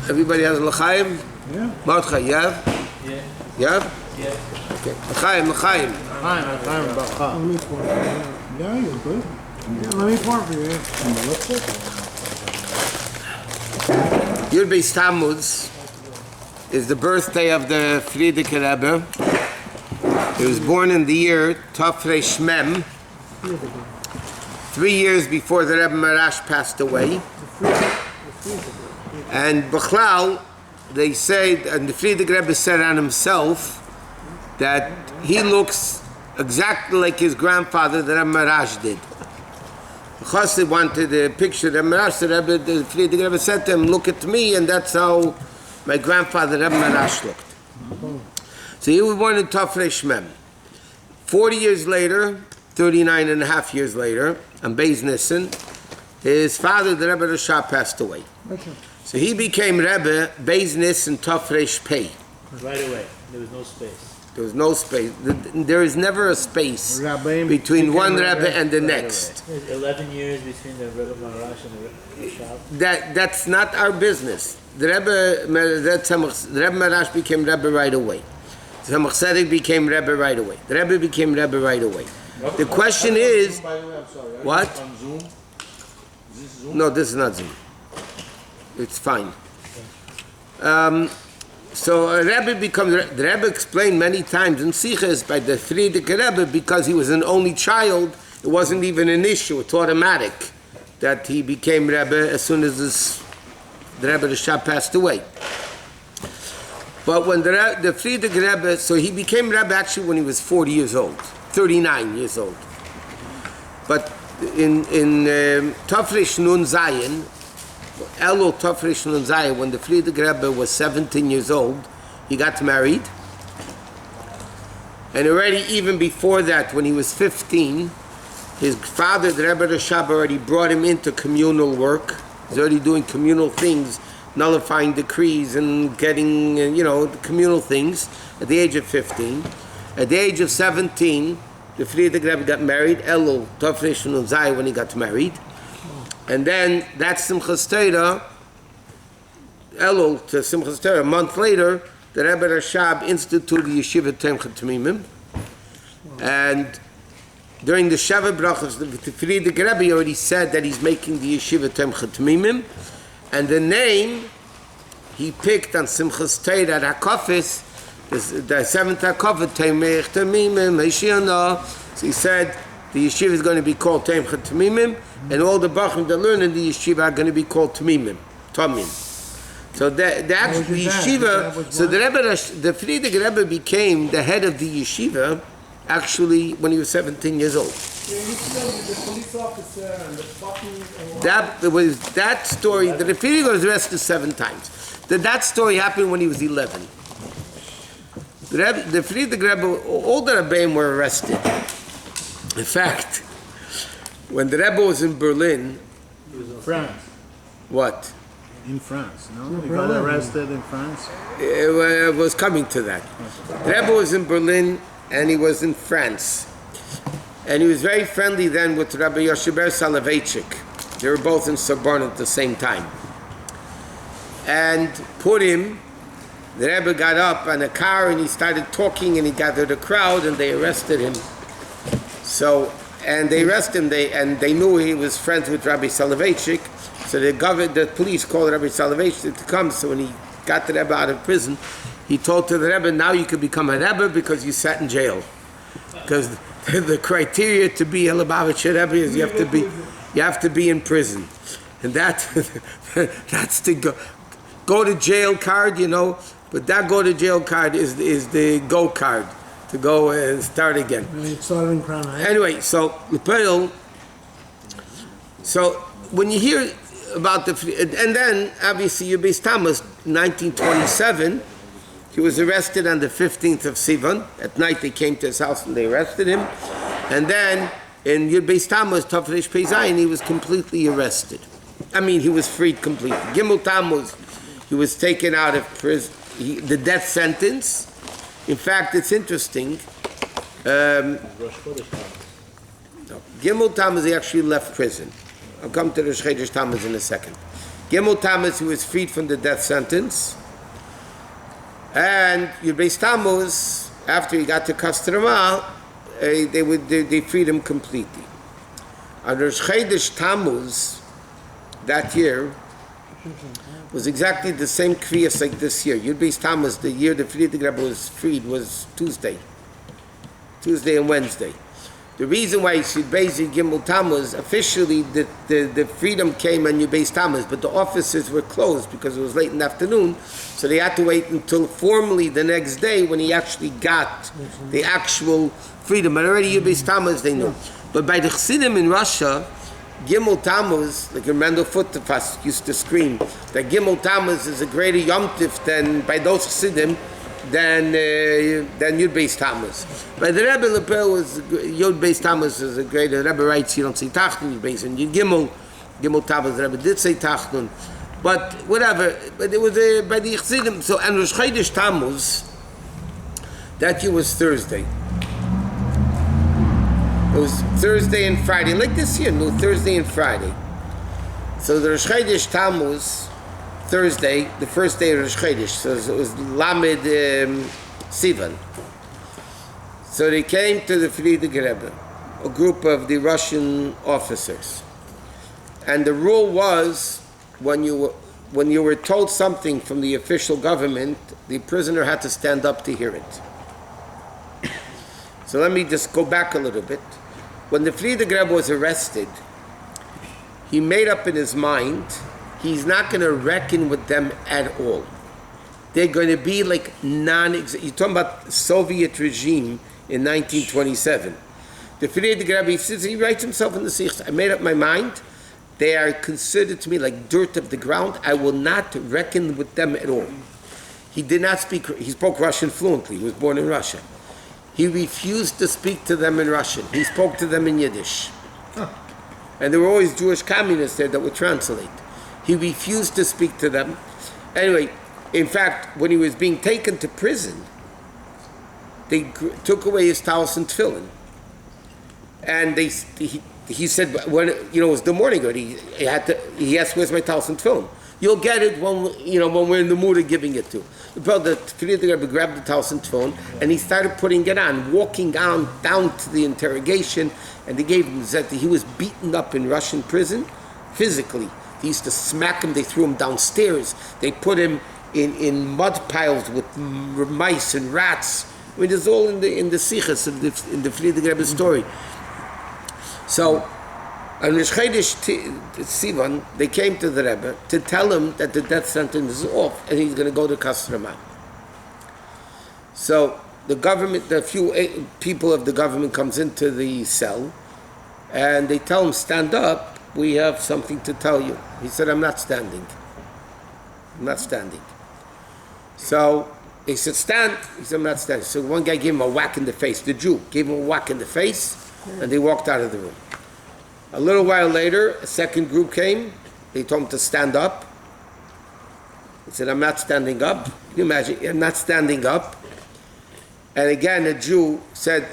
Everybody has l'chaim? Yeah. Mordechai, you have? Yeah. You have? Yeah. Okay. L'chaim, l'chaim. Yeah, you're good. Yeah, let me pour for you. Yud Beis Tammuz is the birthday of the Frierdiker Rebbe. He was born in the year Tafresh Mem, 3 years before the Rebbe Marash passed away. And Bechlal, they say, and the Frierdiker Rebbe said on himself that he looks exactly like his grandfather, the Rebbe Marash, did. Chassid wanted a picture of the Marash, the Frierdiker Rebbe said to him, look at me, and that's how my grandfather, Rebbe Marash, looked. So he was born in Tafresh Mem. 40 years later, 39 and a half years later, on Beis Nissen, his father, the Rebbe Rasha, passed away. So he became Rebbe, Beis Nissen Tafresh Pei. Right away. There was no space. There was no space. There is never a space between one Rebbe and the next. 11 years between the Rebbe Marash and the Rebbe Rashab. That's not our business. The Rebbe Marash became Rebbe right away. The Tzemach Tzedek became Rebbe right away. The Rebbe became Rebbe right away. The question is, what? On Zoom? Is this Zoom? No, this is not Zoom. It's fine. So a Rebbe becomes, the Rebbe explained many times in Sichas by the Frierdiker Rebbe, because he was an only child, it wasn't even an issue, it's automatic that he became Rebbe as soon as the Rebbe Rashab passed away. But when the Frierdiker Rebbe, so he became Rebbe actually when he was 40 years old, 39 years old. But in Tafresh Nun Zayin, Elul Tafresh Nun Zayin, when the Frierdiker Rebbe was 17 years old, he got married. And already even before that, when he was 15, his father, the Rebbe Rashab, already brought him into communal work. He's already doing communal things, nullifying decrees and getting, the communal things at the age of 15. At the age of 17, the Frierdiker Rebbe got married, Elul Tafresh Nun Zayin, when he got married. And then that's Simchas Torah, Elul to Simchas Torah. A month later, the Rebbe Rashab instituted the Yeshiva Temchat Tamimim. And during the Sheva Brachos, the Frierdiker Rebbe already said that he's making the Yeshiva Temchat Tamimim. And the name he picked on Simchas Torah at HaKofis, the seventh HaKofis, Temech Tamimim, Hashiana. So he said the yeshiva is going to be called Temchat Tamimim, and all the Bachim that learn in the yeshiva are going to be called Tamimim. So the actual yeshiva, so the Frierdiker Rebbe became the head of the yeshiva actually when he was 17 years old. Yeah, you said the police officer and the fucking... That story, the Frierdiker was arrested 7 times. That story happened when he was 11. The Frierdiker Rebbe, all the Rebbeim were arrested. In fact, when the Rebbe was in Berlin... He was in France. What? In France, no? He got arrested in France? It was coming to that. The Rebbe was in Berlin and he was in France. And he was very friendly then with Rabbi Yosheber Soloveitchik. They were both in Sorbonne at the same time. And the Rebbe got up on a car and he started talking and he gathered a crowd and they arrested him. And they arrested him, and they knew he was friends with Rabbi Soloveitchik. So the police called Rabbi Soloveitchik to come. So when he got the Rebbe out of prison, he told to the Rebbe, now you can become a Rebbe because you sat in jail. Because the criteria to be a Lubavitcher Rebbe is you have to be in prison. And that's the go to jail card, but that go to jail card is the go card to go and start again. Anyway, so when you hear about and then obviously Yud Beis Tammuz, 1927, he was arrested on the 15th of Sivan. At night they came to his house and they arrested him. And then in Yud Beis Tammuz, Tafresh Pei Zayin, he was completely arrested. He was freed completely. Gimel Tammuz, he was taken out of prison, the death sentence. In fact, it's interesting. Gimel Tammuz, he actually left prison. I'll come to the Rosh Chodesh Tammuz in a second. Gimel Tammuz, he was freed from the death sentence. And Yud Beis Tammuz, after he got to Kostroma, they freed him completely. On Rosh Chodesh Tammuz, that year, was exactly the same kriyas like this year. Yud Beis Tammuz, the year the Frierdiker Rebbe was freed, was Tuesday and Wednesday. The reason why Yud Beis Gimel Tammuz, officially the freedom came on Yud Beis Tammuz, but the offices were closed because it was late in the afternoon, so they had to wait until formally the next day when he actually got the actual freedom. But already Yud Beis Tammuz they knew. But by the Chassidim in Russia, Gimel Tammuz, like Randall Futterfass used to scream, that Gimel Tammuz is a greater Yom Tif than, by those Chassidim, than Yud Beis Tammuz. By the Rebbe Lepel was Yud Beis Tammuz is a greater. Rebbe writes you don't say Tachnun, Yud Beis and Yud Gimel Tammuz. The Rebbe did say Tachnun, but whatever. But it was by the Chassidim. So and Rosh Chodesh Tammuz, that year was Thursday. It was Thursday and Friday, like this year, no, Thursday and Friday. So the Rosh Chodesh Tammuz, Thursday, the first day of Rosh Chodesh, so it was Lamed Sivan. So they came to the Frierdiker Rebbe, a group of the Russian officers. And the rule was, when you were told something from the official government, the prisoner had to stand up to hear it. So let me just go back a little bit. When the Frierdiker Rebbe was arrested, he made up in his mind he's not going to reckon with them at all. They're going to be like you're talking about Soviet regime in 1927. The Frierdiker Rebbe says, he writes himself in the Sikhs, I made up my mind, they are considered to me like dirt of the ground. I will not reckon with them at all. He did not speak, he spoke Russian fluently, he was born in Russia. He refused to speak to them in Russian. He spoke to them in Yiddish. And there were always Jewish communists there that would translate. He refused to speak to them. Anyway, in fact, when he was being taken to prison, they took away his talis and tefillin. And he said, when it was the morning, he asked, where's my talis and tefillin? You'll get it when we're in the mood of giving it to. The Frierdiker Rebbe grabbed the talis and tefillin and he started putting it on, walking down to the interrogation, and they gave him that he was beaten up in Russian prison physically. They used to smack him. They threw him downstairs. They put him in mud piles with mice and rats. I mean, it's all in the sichas in the Frierdiker Rebbe story. So. On Rosh Chodesh Sivan, they came to the Rebbe to tell him that the death sentence is off and he's going to go to Kostroma. So the few people of the government comes into the cell and they tell him, stand up, we have something to tell you. He said, I'm not standing. I'm not standing. So they said, stand. He said, I'm not standing. So one guy gave him a whack in the face. The Jew gave him a whack in the face and they walked out of the room. A little while later, a second group came. They told him to stand up. He said, I'm not standing up. Can you imagine? I'm not standing up. And again, a Jew said,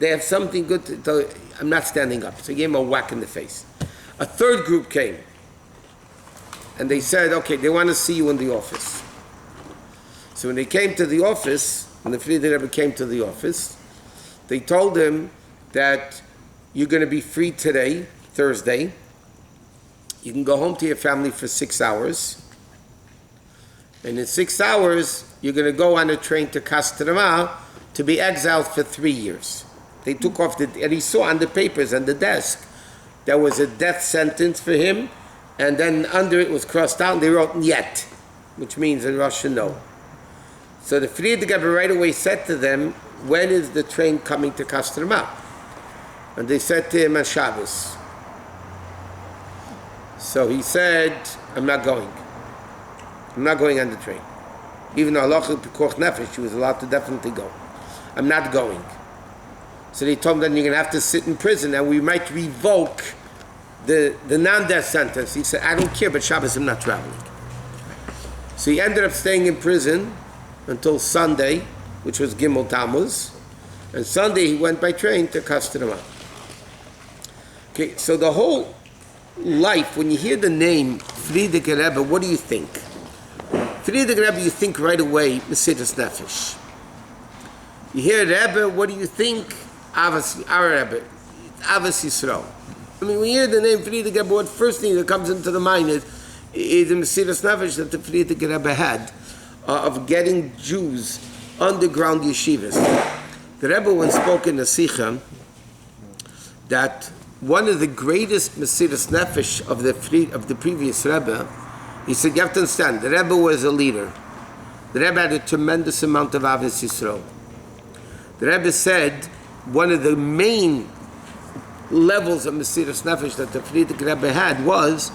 they have something good to tell you. I'm not standing up. So he gave him a whack in the face. A third group came. And they said, okay, they want to see you in the office. So when they came to the office, when the Frierdiker Rebbe came to the office, they told him that you're going to be free today, Thursday. You can go home to your family for 6 hours. And in 6 hours, you're going to go on a train to Kostroma to be exiled for 3 years. They took off and he saw on the papers on the desk, there was a death sentence for him, and then under it was crossed out, and they wrote Niet, which means in Russian no. So the Frierdiker Rebbe right away said to them, when is the train coming to Kostroma? And they said to him on Shabbos. So he said, I'm not going. I'm not going on the train. Even though Allah Pikuach Nefesh, he was allowed to definitely go. I'm not going. So they told him that you're going to have to sit in prison and we might revoke the non-death sentence. He said, I don't care, but Shabbos I'm not traveling. So he ended up staying in prison until Sunday, which was Gimel Tammuz. And Sunday he went by train to Kostroma. Okay, so the whole life, when you hear the name Friedrich Rebbe, what do you think? Friedrich Rebbe, you think right away, Mesiras Nefesh. You hear Rebbe, what do you think? Avos, our Rebbe, Avos Yisrael. I mean, when you hear the name Friedrich Rebbe, what first thing that comes into the mind is the Mesiras Nefesh that the Friedrich Rebbe had of getting Jews underground yeshivas. The Rebbe once spoke in a Sikha that one of the greatest Mesiras Nefesh of the previous Rebbe, he said, you have to understand, the Rebbe was a leader. The Rebbe had a tremendous amount of Avos Yisrael. The Rebbe said one of the main levels of Mesiras Nefesh that the Friedrich Rebbe had was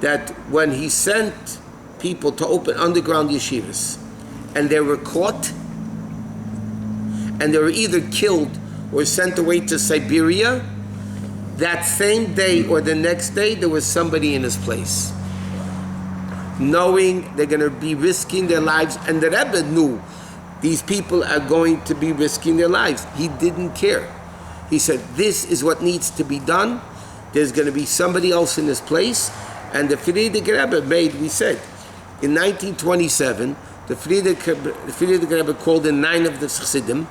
that when he sent people to open underground yeshivas and they were caught and they were either killed or sent away to Siberia, that same day or the next day there was somebody in his place, knowing they're going to be risking their lives. And the Rebbe knew these people are going to be risking their lives. He didn't care. He said, this is what needs to be done. There's going to be somebody else in this place. And the Friedrich Rebbe made, we said, in 1927, the Friedrich Rebbe called in 9 of the Chassidim,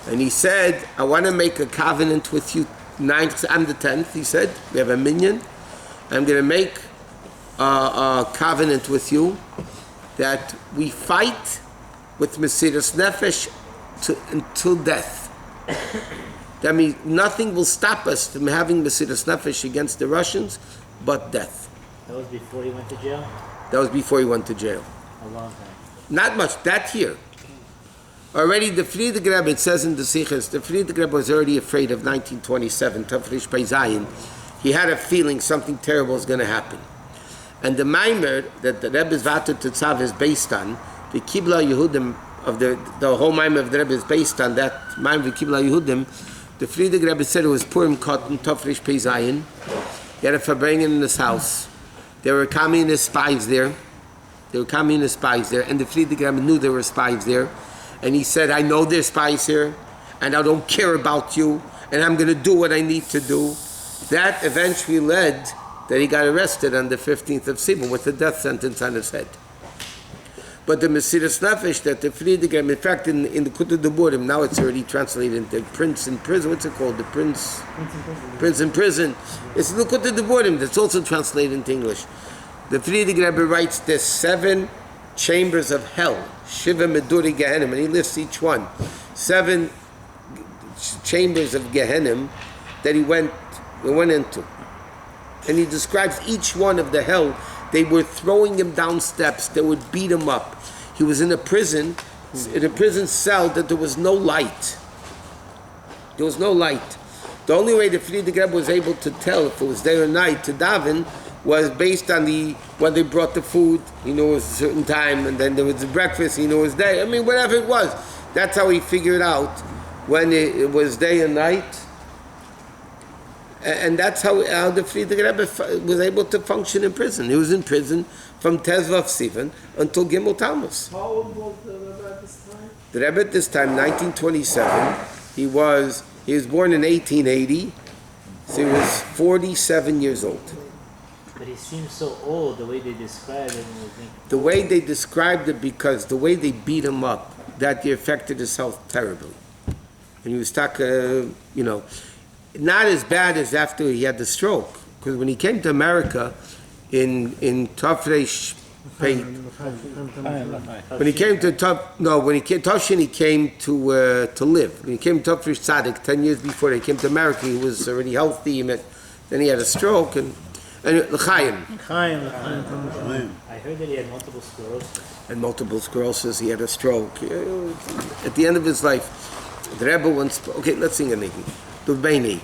and he said, I want to make a covenant with you. I'm the 10th, he said, we have a minyan. I'm going to make a covenant with you that we fight with Mesiras Nefesh until death. That means nothing will stop us from having Mesiras Nefesh against the Russians but death. That was before he went to jail? That was before he went to jail. A long time. Not much, that year. Already the Friedrich Rebbe, it says in the Sichos, the Friedrich Rebbe was already afraid of 1927, Tafresh Pei Zayin. He had a feeling something terrible is going to happen. And the Maimer that the Rebbe's Vater Tetzav is based on, the Kibla Yehudim of the whole Maimer of the Rebbe is based on that Maimer, the Kibla Yehudim. The Friedrich Rebbe said it was Purim Cotton, Tafresh Pei Zayin. He had a Farbrengen in his house. There were communist spies there. And the Friedrich Rebbe knew there were spies there. And he said, I know there's spies here, and I don't care about you, and I'm going to do what I need to do. That eventually led that he got arrested on the 15th of Sivan with a death sentence on his head. But the Mesiras Nefesh that the Friedrich Rebbe, in fact, in the Kutei Deburim, now it's already translated into Prince in Prison. What's it called? The Prince in Prison. It's the Kutei Deburim that's also translated into English. The Friedrich Rebbe writes there's 7 chambers of hell, Shiva Meduri Gehenim, and he lists each one. 7 chambers of Gehenim that he went into. And he describes each one of the hell. They were throwing him down steps. They would beat him up. He was in a prison cell that there was no light. There was no light. The only way the Friedrich Rebbe was able to tell if it was day or night to daven was based on when they brought the food. He knew it was a certain time, and then there was the breakfast. He knew it was day. I mean, whatever it was, that's how he figured out when it was day and night. And that's how the Friedrich Rebbe was able to function in prison. He was in prison from Tezvav Sivan until Gimel Tammuz. How old was the Rebbe at this time? The Rebbe at this time, 1927, he was born in 1880, so he was 47 years old. But he seems so old, the way they describe it. The way they described it, because the way they beat him up, that affected his health terribly. And he was stuck, not as bad as after he had the stroke. Because when he came to America in Tafresh Pei, when he came to Tafshin, he came to live. When he came to Tafresh Tzaddik 10 years before he came to America, he was already healthy. Then he had a stroke and L'chaim. I heard that he had multiple sclerosis. And multiple sclerosis, he had a stroke. At the end of his life, the Rebbe once, okay, let's sing a niggun. The Beini.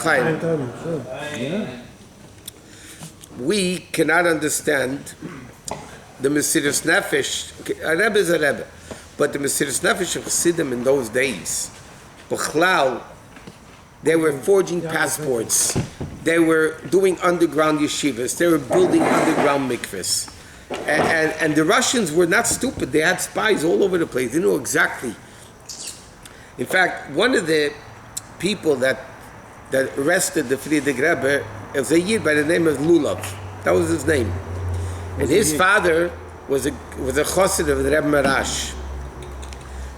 Chaim. We cannot understand the Mesiras Nefesh. A Rebbe is a Rebbe, but the Mesiras Nefesh of Chassidim in those days, B'chlal, they were forging passports. They were doing underground yeshivas. They were building underground mikvahs. And the Russians were not stupid. They had spies all over the place. They knew exactly. In fact, one of the people that arrested the Friedrich Rebbe was a Yid by the name of Lulav. That was his name. And his father was a chassid of the Rebbe Marash.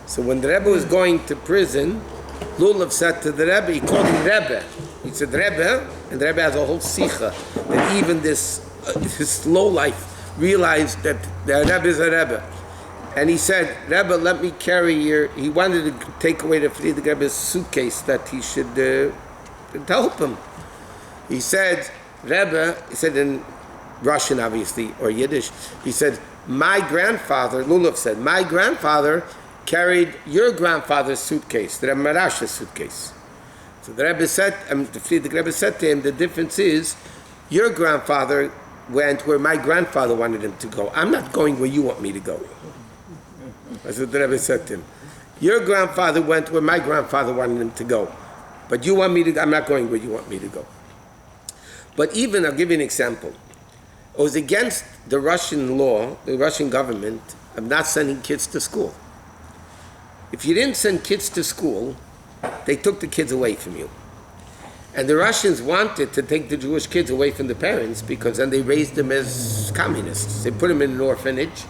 So when the Rebbe was going to prison, Lulav said to the Rebbe, he called him Rebbe. He said, Rebbe, and the Rebbe has a whole sikha, that even this lowlife realized that the Rebbe is a Rebbe. And he said, Rebbe, let me carry he wanted to take away the Friedrich Rebbe's suitcase that he should help him. He said, Rebbe, he said in Russian obviously, or Yiddish, he said, my grandfather, Lulav said, my grandfather carried your grandfather's suitcase, the Rebbe Marash's suitcase. So the Rebbe said, the Friedrich Rebbe said to him, the difference is, your grandfather went where my grandfather wanted him to go. I'm not going where you want me to go. That's what the Rebbe said to him. Your grandfather went where my grandfather wanted him to go. But you want me to, I'm not going where you want me to go. But even, I'll give you an example. It was against the Russian law, the Russian government, of not sending kids to school. If you didn't send kids to school, they took the kids away from you. And the Russians wanted to take the Jewish kids away from the parents because then they raised them as communists. They put them in an orphanage,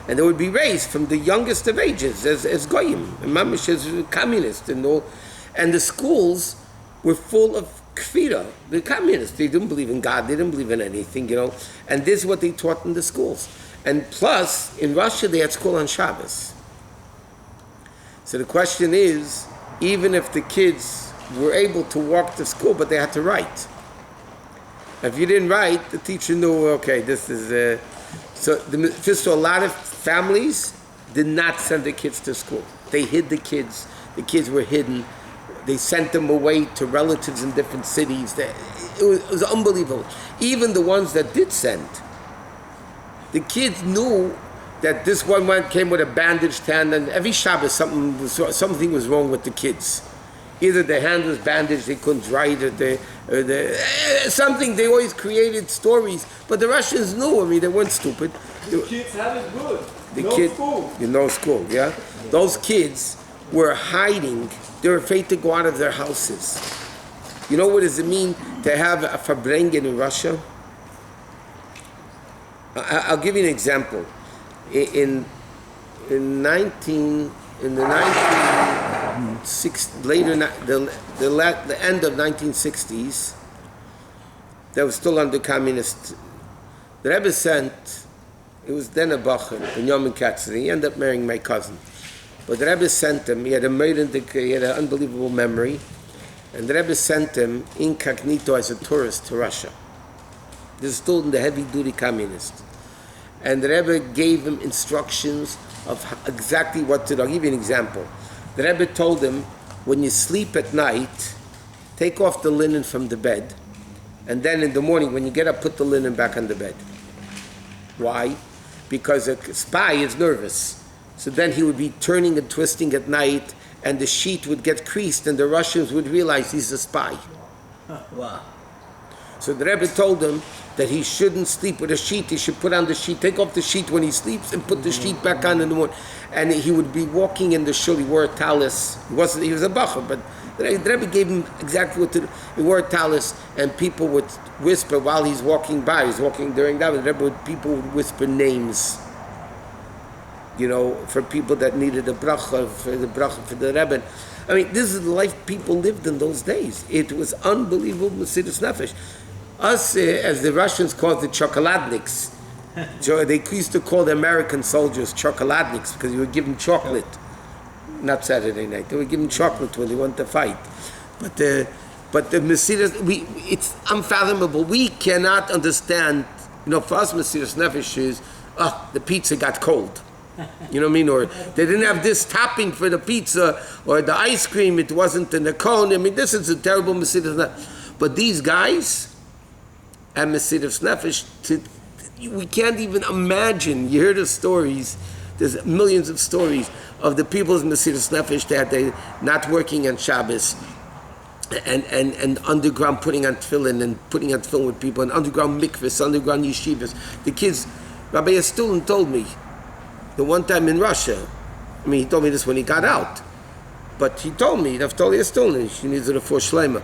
and they would be raised from the youngest of ages as goyim, and mamish as communists and all. And the schools were full of kfira, the communists. They didn't believe in God. They didn't believe in anything, And this is what they taught in the schools. And plus, in Russia, they had school on Shabbos. So the question is, even if the kids were able to walk to school, but they had to write. If you didn't write, the teacher knew, okay, this is... So a lot of families did not send their kids to school. They hid the kids. The kids were hidden. They sent them away to relatives in different cities. It was unbelievable. Even the ones that did send, the kids knew that this one came with a bandaged hand, and every Shabbos something was wrong with the kids. Either their hand was bandaged, they couldn't write, or something. They always created stories, but the Russians knew. I mean, they weren't stupid. The kids had it good. School. No school, yeah? Those kids were hiding. They were afraid to go out of their houses. You know what does it mean to have a Farbrengen in Russia? I'll give you an example. In the end of 1960s, they were still under communist. The Rebbe sent, it was then a Bacher, Benjamin Katzer. He ended up marrying my cousin. But the Rebbe sent him, he had an unbelievable memory, and the Rebbe sent him incognito as a tourist to Russia. This is still in the heavy-duty communist. And the Rebbe gave him instructions of exactly what to do. I'll give you an example. The Rebbe told him, when you sleep at night, take off the linen from the bed, and then in the morning, when you get up, put the linen back on the bed. Why? Because a spy is nervous. So then he would be turning and twisting at night, and the sheet would get creased, and the Russians would realize he's a spy. Wow. So the Rebbe told him that he shouldn't sleep with a sheet. He should put on the sheet, take off the sheet when he sleeps, and put the sheet back on in the morning. And he would be walking in the shul. He wore a talis. He was a bacher, but the Rebbe gave him exactly what to do. He wore a talis, and people would whisper while he's walking by. He's walking during that. People would whisper names, for people that needed a bracha, for the Rebbe. I mean, this is the life people lived in those days. It was unbelievable, Mesiras Nefesh. Us, as the Russians called the chokoladniks, they used to call the American soldiers chokoladniks because you would give them chocolate. Not Saturday night. They would give them chocolate when they went to fight. But the Mesiras, it's unfathomable. We cannot understand. For us, Mesiras Nefesh is, the pizza got cold. You know what I mean? Or they didn't have this topping for the pizza, or the ice cream, it wasn't in the cone. I mean, this is a terrible Mesiras Nefesh. But these guys, and Mesiras Nefesh, we can't even imagine. You hear the stories, there's millions of stories of the people's Mesiras Nefesh that they not working on Shabbos, and underground putting on tefillin and putting on tefillin with people, and underground mikvahs, underground yeshivas. The kids, Rabbi Stulin told me, the one time in Russia, I mean, he told me this when he got out, but he told me, Naftali Stulin, she needs a for Shlema.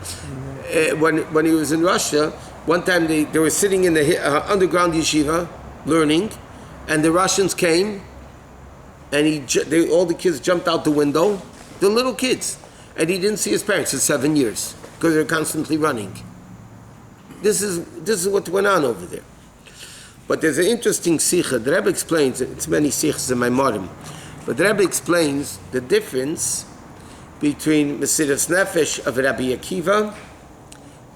When he was in Russia, one time they were sitting in the underground yeshiva, learning, and the Russians came, and all the kids jumped out the window, the little kids. And he didn't see his parents for 7 years because they're constantly running. This is what went on over there. But there's an interesting sikha. The Rebbe explains, it's many sikhs in my modern, but the Rebbe explains the difference between Mesiras Nefesh of Rabbi Akiva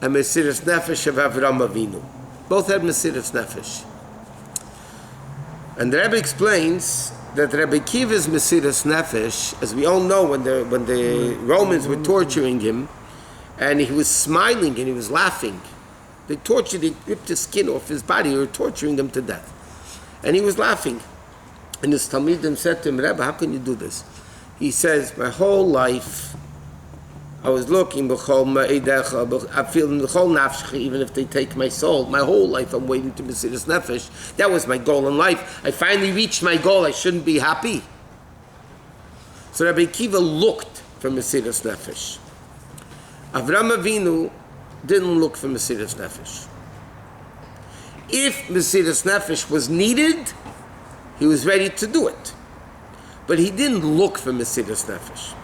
and Mesiras Nefesh of Avram Avinu. Both had Mesiras Nefesh. And the Rebbe explains that Rabbi Akiva's Mesiras Nefesh, as we all know, when the Romans were torturing him, and he was smiling and he was laughing, they ripped his skin off his body, they were torturing him to death. And he was laughing. And his Talmidim said to him, Rebbe, how can you do this? He says, my whole life, I was looking, I feel in the whole nafsh, even if they take my soul. My whole life I'm waiting to Mesiras Nefesh. That was my goal in life. I finally reached my goal. I shouldn't be happy. So Rabbi Akiva looked for Mesiras Nefesh. Avram Avinu didn't look for Mesiras Nefesh. If Mesiras Nefesh was needed, he was ready to do it. But he didn't look for Mesiras Nefesh.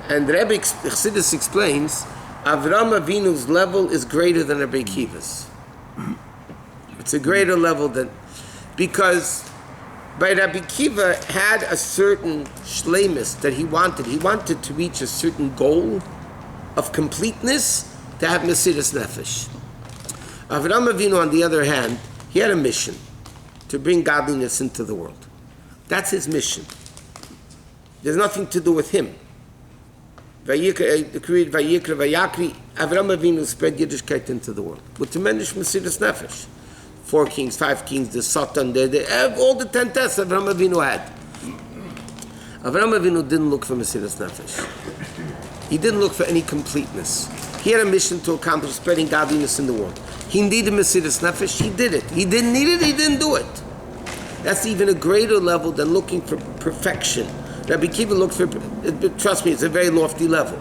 And Rebbe Chassidus explains, Avram Avinu's level is greater than Rabbi Akiva's. It's a greater level than, because by Rabbi Akiva had a certain shleimus that he wanted. He wanted to reach a certain goal of completeness to have Mesiras Nefesh. Avram Avinu, on the other hand, he had a mission to bring godliness into the world. That's his mission. There's nothing to do with him. Vayikra, Avram Avinu spread Yiddishkeit into the world with tremendous Mesiras Nefesh. 4 kings, 5 kings, the Satan, all the 10 tests Avram Avinu had. Avram Avinu didn't look for Mesiras Nefesh. He didn't look for any completeness. He had a mission to accomplish spreading godliness in the world. He needed Mesiras Nefesh, he did it. He didn't need it, he didn't do it. That's even a greater level than looking for perfection. Rabbi Akiva looked for, trust me, it's a very lofty level.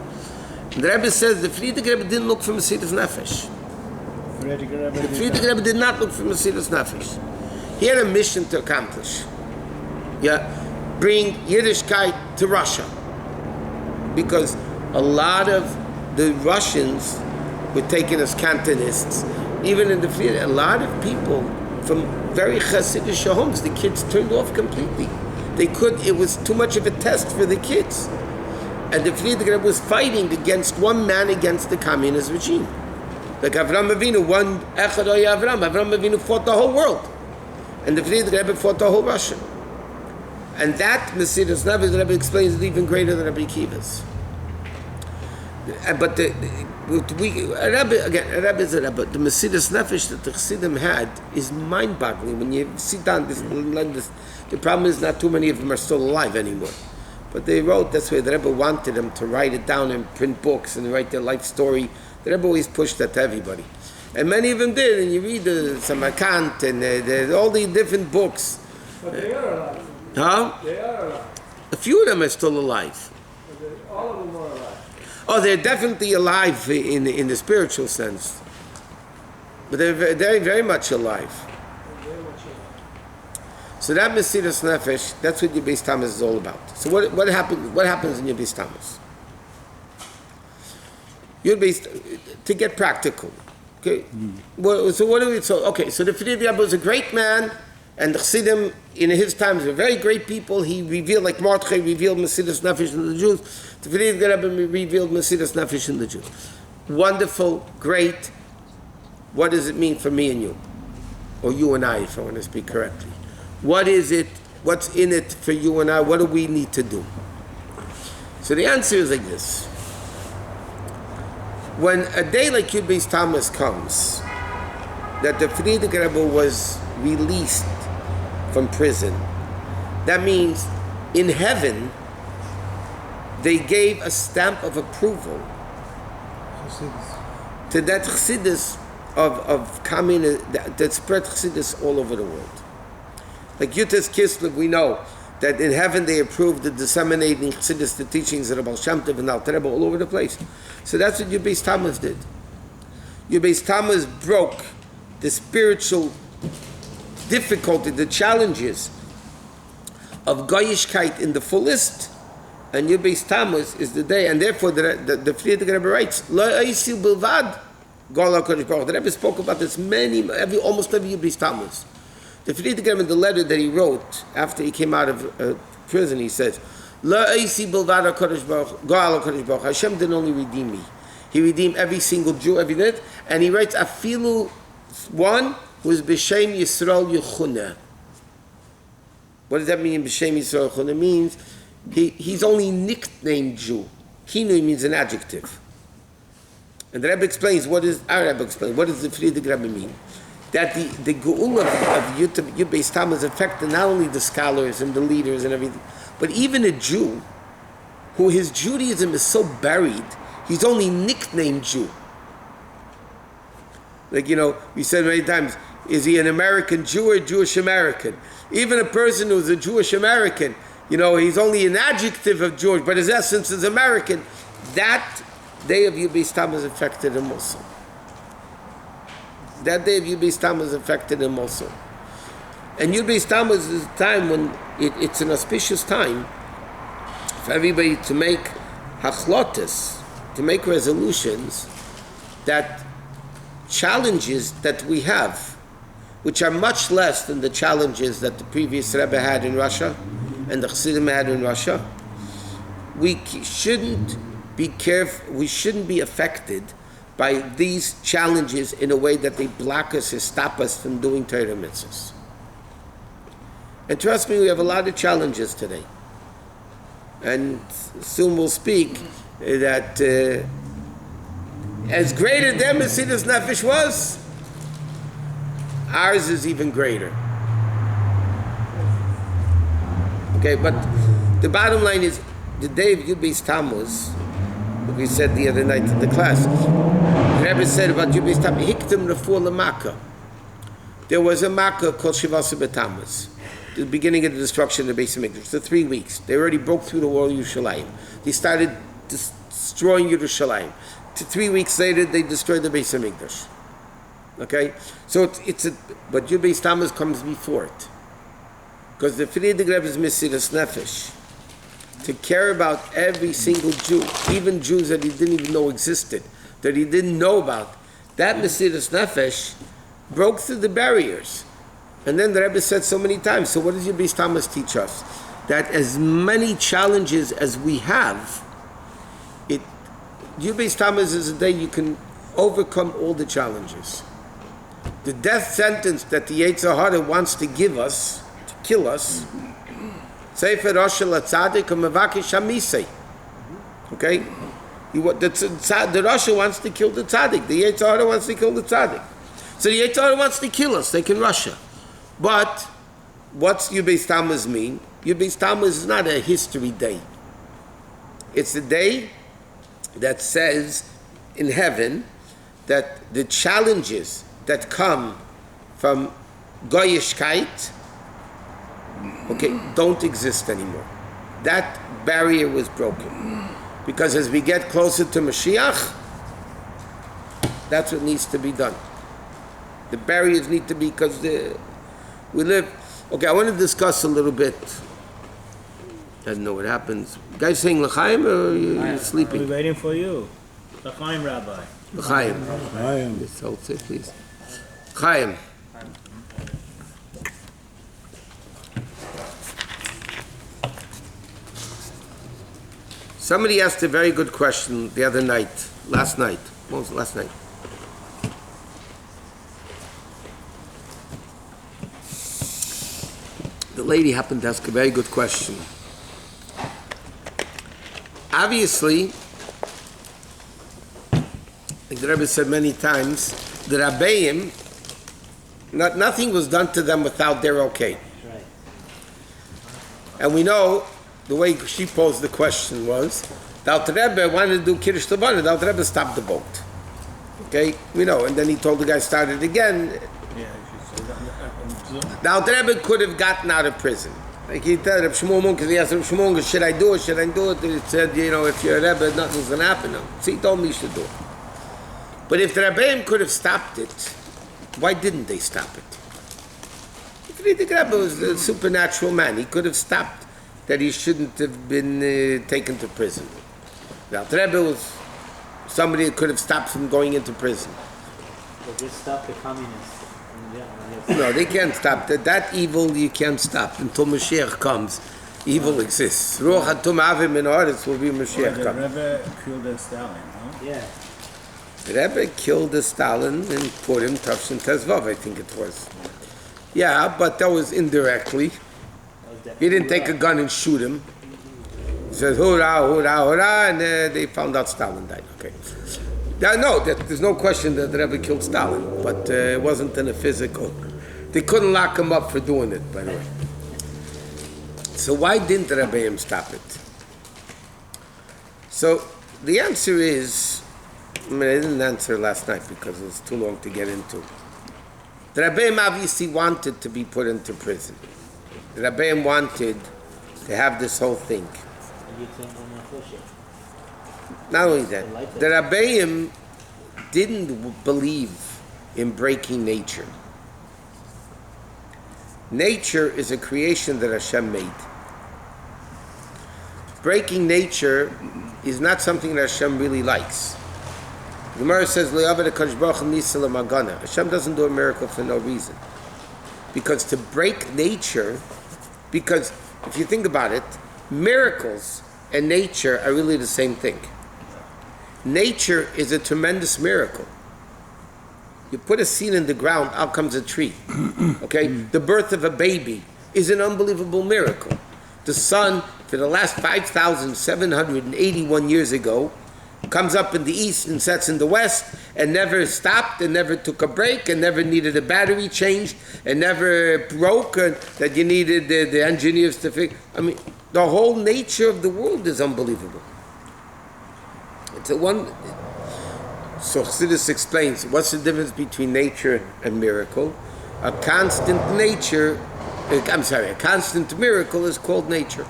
The Rebbe says the Friedrich Rebbe didn't look for Mesiras Nefesh. The Friedrich Rebbe did not look for Mesiras Nefesh. He had a mission to accomplish. Bring Yiddishkeit to Russia. Because a lot of the Russians were taken as Cantonists. Even in the Friedrich, a lot of people from very Hasidic homes, the kids turned off completely. It was too much of a test for the kids. And the Friedrich Rebbe was fighting against one man against the communist regime. Like Avram Avinu, Avram Avinu fought the whole world. And the Friedrich Rebbe fought the whole Russia. And that Mesiras Nefesh, the Rebbe explains, is even greater than Rabbi Akiva's. But Rebbe is a Rebbe. The Mesiras Nefesh that the Chassidim had is mind-boggling. When you sit down, the problem is not too many of them are still alive anymore. But they wrote, that's why the Rebbe wanted them to write it down and print books and write their life story. The Rebbe always pushed that to everybody. And many of them did, and you read the Samarkand and all the different books. But they are alive. Huh? They are alive. A few of them are still alive. All of them are alive. Oh, they're definitely alive in the spiritual sense. But they're very, very much alive. So that Mesiras Nefesh, that's what your Beis Tammuz is all about. So what happens in your Beis Tammuz? To get practical. Okay. So the Friedrich Rebbe was a great man, and the Chassidim in his times were very great people. He revealed, like Mordechai revealed Mesiras Nefesh in the Jews. The Friedrich Rebbe revealed Mesiras Nefesh in the Jews. Wonderful, great. What does it mean for me and you? Or you and I, if I want to speak correctly. What is it? What's in it for you and I? What do we need to do? So the answer is like this. when a day like Yud Beis Tammuz comes, that the Frierdiker Rebbe was released from prison, that means in heaven they gave a stamp of approval to that Chassidus of that spread Chassidus all over the world. Like Yutas Kislev, we know that in heaven they approved the disseminating Chassidus, the teachings of the Baal Shem Tov and Alter Rebbe all over the place. So that's what Yud Beis Tammuz did. Yud Beis Tammuz broke the spiritual difficulty, the challenges of Goyishkeit in the fullest, and Yud Beis Tammuz is the day, and therefore the Frierdiker Rebbe writes, Lo Eisil Bilvad, Gol HaKadosh Baruch Hu. The Rebbe spoke about this almost every Yud Beis Tammuz. The Frierdiker Rebbe, in the letter that he wrote after he came out of prison, he says, Lo Eisil Bilvad HaKadosh Baruch Hu, Gol HaKadosh Baruch Hu. Hashem didn't only redeem me. He redeemed every single Jew, every minute, and he writes, Afilu one who is B'Shem Yisrael Yechuneh. What does that mean, B'Shem Yisrael Yechuneh? It means he's only nicknamed Jew. Hinu means an adjective. And the Rebbe explains, what does the Frierdiker Rebbe mean? That the Geula of Yud Beis Tammuz affected not only the scholars and the leaders and everything, but even a Jew who his Judaism is so buried, he's only nicknamed Jew. Like, we said many times, is he an American Jew or Jewish American? Even a person who's a Jewish American, he's only an adjective of Jewish, but his essence is American. That day of Yud Beis Tammuz affected him also. That day of Yud Beis Tammuz affected him also. And Yud Beis Tammuz is a time when it's an auspicious time for everybody to make hachlotas, to make resolutions that challenges that we have, which are much less than the challenges that the previous Rebbe had in Russia and the Chassidim had in Russia. We shouldn't be careful, we shouldn't be affected by these challenges in a way that they block us or stop us from doing Torah mitzvahs. And trust me, we have a lot of challenges today. And soon we'll speak that as greater their Mesidas Nefesh was, ours is even greater. Okay, but the bottom line is, the day of Yud Beis Tammuz, that we said the other night in the class, the Rebbe said about Yud Beis Tammuz, Hiktim Refuah L'Makkah. There was a Makkah called Shivasa B'Tammuz, the beginning of the destruction of the Beis HaMikdash, the 3 weeks. They already broke through the wall of Yerushalayim. They started destroying Yerushalayim. 3 weeks later, they destroyed the Beis HaMikdash. Okay? So but Yud Beis Tammuz comes before it. Because the Frierdiker Rebbe's Mesidas Nefesh, to care about every single Jew, even Jews that he didn't even know existed, that he didn't know about, that Mesidas Nefesh broke through the barriers. And then the Rebbe said so many times, so what does Yud Beis Tammuz teach us? That as many challenges as we have, Yud Beis Tammuz is a day you can overcome all the challenges. The death sentence that the Yetzer Hara wants to give us, to kill us, Sefer Rosh Latzadik Mevakish Hamisei. Okay? The Rosh wants to kill the Tzaddik. The Yetzer Hara wants to kill the Tzaddik. So the Yetzer Hara wants to kill us. They can Russia. But what's Yud Beis Tammuz mean? Yud Beis Tammuz is not a history day. It's a day that says in heaven that the challenges that come from Goyishkeit, don't exist anymore. That barrier was broken. Because as we get closer to Mashiach, that's what needs to be done. The barriers need to be, because we live... Okay, I want to discuss a little bit. I don't know what happens. You guys saying L'chaim or you're sleeping? We're waiting for you. L'chaim, Rabbi. L'chaim. L'chaim. Yes, hold it, please. L'chaim. Somebody asked a very good question the other night, last night. What was it, last night? The lady happened to ask a very good question. Obviously, the Rebbe said many times, the Rabbeim, nothing was done to them without their okay. Right. And we know the way she posed the question was, the Alter Rebbe wanted to do Kiddush Levana, the Alter Rebbe stopped the boat. Okay, we know, and then he told the guy start it again. Yeah, she said The Alter Rebbe could have gotten out of prison. Like he told Reb Shmuel Munker, he asked Reb Shmuel Munker, should I do it, should I do it? And he said, you know, if you're a Rebbe, nothing's going to happen. So he told me you should do it. But if the Rebbeim could have stopped it, why didn't they stop it? The Rebbe was a supernatural man. He could have stopped that he shouldn't have been taken to prison. The Rebbe was somebody who could have stopped from going into prison. But just stop the communists. No, they can't stop that. That evil you can't stop until Mashiach comes. Evil exists. Ruach Hatum Avim in Oretz will be Mashiach the comes. Rebbe killed the Stalin, huh? Yeah. The Rebbe killed the Stalin and put him Tavshin Tezvav, I think it was. Yeah, but that was indirectly. He didn't take a gun and shoot him. He says, hurrah, hurrah, hurrah, and they found out Stalin died. Okay. There's no question that the Rebbe killed Stalin, but it wasn't in a physical. They couldn't lock him up for doing it, by the way. So why didn't the Rebbeim stop it? So the answer is, I didn't answer last night because it was too long to get into. The Rebbeim obviously wanted to be put into prison. The Rebbeim wanted to have this whole thing. Not only that, the Rabbeim didn't believe in breaking nature. Nature is a creation that Hashem made. Breaking nature is not something that Hashem really likes. The Gemara says, Hashem doesn't do a miracle for no reason. Because to break nature, because if you think about it, miracles and nature are really the same thing. Nature is a tremendous miracle. You put a seed in the ground, out comes a tree. Okay? The birth of a baby is an unbelievable miracle. The sun, for the last 5,781 years ago, comes up in the east and sets in the west, and never stopped, and never took a break, and never needed a battery changed, and never broke, and that you needed the engineers to fix. I mean, the whole nature of the world is unbelievable. It's a one. So Chassidus explains what's the difference between nature and miracle. A constant miracle is called nature.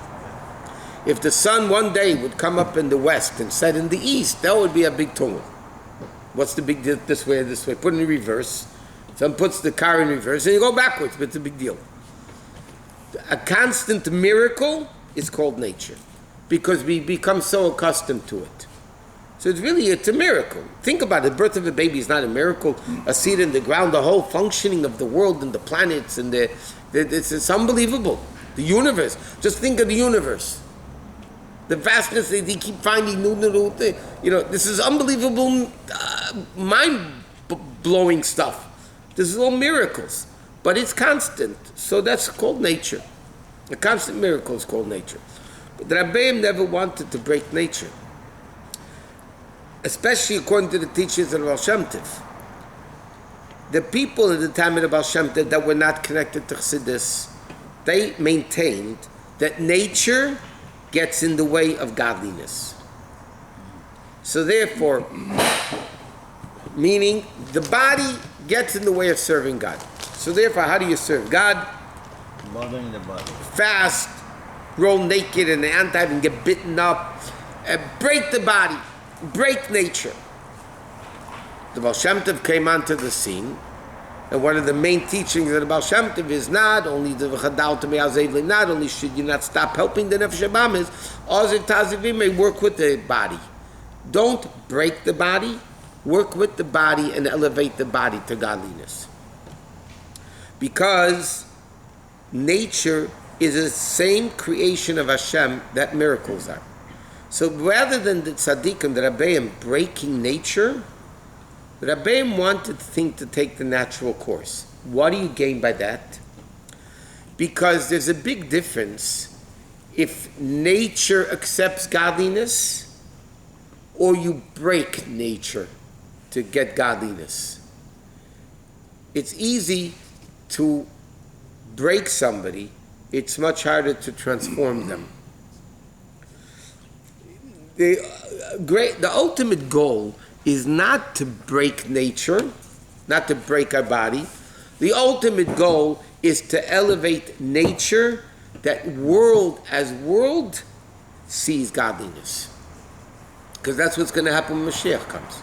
If the sun one day would come up in the west and set in the east, that would be a big tumult. What's the big deal? This way, this way. Put it in reverse. Someone puts the car in reverse and you go backwards, but it's a big deal. A constant miracle is called nature because we become so accustomed to it. So it's a miracle. Think about it. The birth of a baby is not a miracle. A seed in the ground, the whole functioning of the world and the planets and it's unbelievable. The universe. Just think of the universe. The vastness, they keep finding new things. This is unbelievable, mind-blowing stuff. This is all miracles. But it's constant. So that's called nature. A constant miracle is called nature. But the Rabbeim never wanted to break nature. Especially according to the teachings of the Baal Shem Tov. The people at the time of the Baal Shem Tov that were not connected to Chassidus, they maintained that nature gets in the way of godliness. So therefore, meaning the body gets in the way of serving God. So therefore, how do you serve God? Bothering the body. Fast, roll naked and the anti and get bitten up, break the body. Break nature. The Baal Shem Tov came onto the scene, and one of the main teachings of the Baal Shem Tov is not only should you not stop helping the Nefesh Habamis, work with the body. Don't break the body, work with the body and elevate the body to godliness. Because nature is the same creation of Hashem that miracles are. So rather than the tzaddikim, the Rabbeim breaking nature, the Rabbeim wanted the thing to take the natural course. What do you gain by that? Because there's a big difference if nature accepts godliness or you break nature. to get godliness. It's easy to break somebody. It's much harder to transform them. The ultimate goal is not to break nature, not to break our body. The ultimate goal is to elevate nature, that world as world sees godliness. Because that's what's going to happen when Mashiach comes.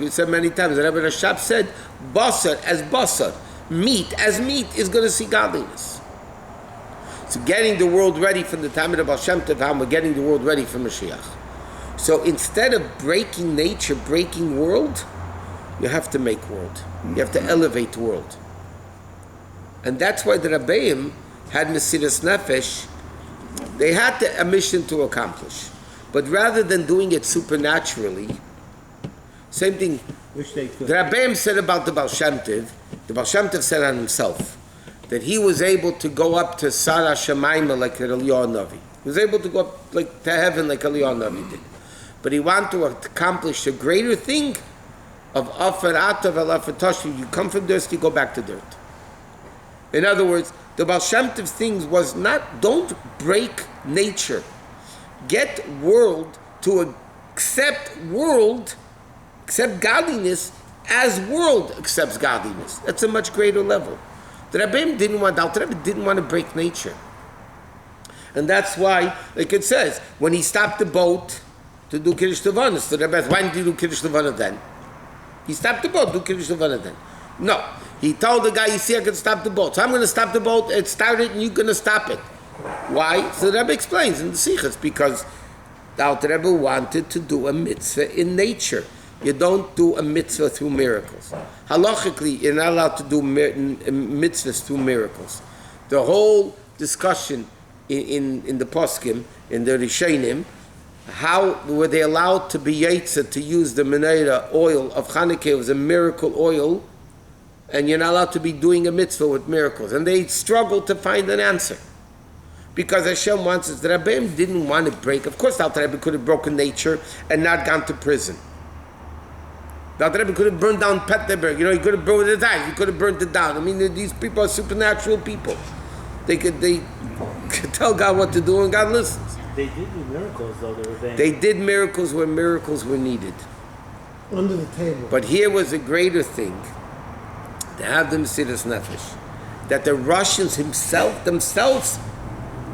We said many times, the Rebbe Rashab said, basar as basar, meat as meat is going to see godliness. So getting the world ready from the time of the Baal Shem Tov, we're getting the world ready for Mashiach. So instead of breaking nature, breaking world, you have to make world. You have to elevate world. And that's why the Rabbeim had Mesiras Nefesh. They had a mission to accomplish. But rather than doing it supernaturally, same thing, Which they could. the Rabbeim said about the Baal Shem Tov, the Baal Shem Tov said on himself, that he was able to go up to Sarah Shemaima like Eliyahu Navi. He was able to go up like to heaven like Eliyahu Navi did. But he wanted to accomplish a greater thing of Afar Atav El Afar Tashvi. You come from dirt, you go back to dirt. In other words, the Baal Shem Tov thing was not, don't break nature. Get world to accept godliness as world accepts godliness. That's a much greater level. The Rebbe didn't want to break nature. And that's why, like it says, when he stopped the boat to do Kiddush Levanos, the Rebbe asked, why didn't you do Kiddush Levanos then? He stopped the boat, do Kiddush Levanos then. No. He told the guy, you see, I can stop the boat. So I'm going to stop the boat, it started, and you're going to stop it. Why? So the Rebbe explains in the Sichos, because the Alter Rebbe wanted to do a mitzvah in nature. You don't do a mitzvah through miracles. Halachically, you're not allowed to do mitzvahs through miracles. The whole discussion in the poskim, in the Rishonim, how were they allowed to be yetzer to use the menorah oil of Chanukah? It was a miracle oil, and you're not allowed to be doing a mitzvah with miracles. And they struggled to find an answer. Because Hashem wants us, the Rebbeim didn't want to break. Of course, the Alter Rebbe could have broken nature and not gone to prison. The Alter Rebbe could have burned down Peterburg. He could have burned it down. He could have burned it down. I mean, these people are supernatural people. They could tell God what to do, and God listens. They did do miracles, though. They did miracles where miracles were needed. Under the table. But here was a greater thing, to have the Mesiras Nefesh, that the Russians themselves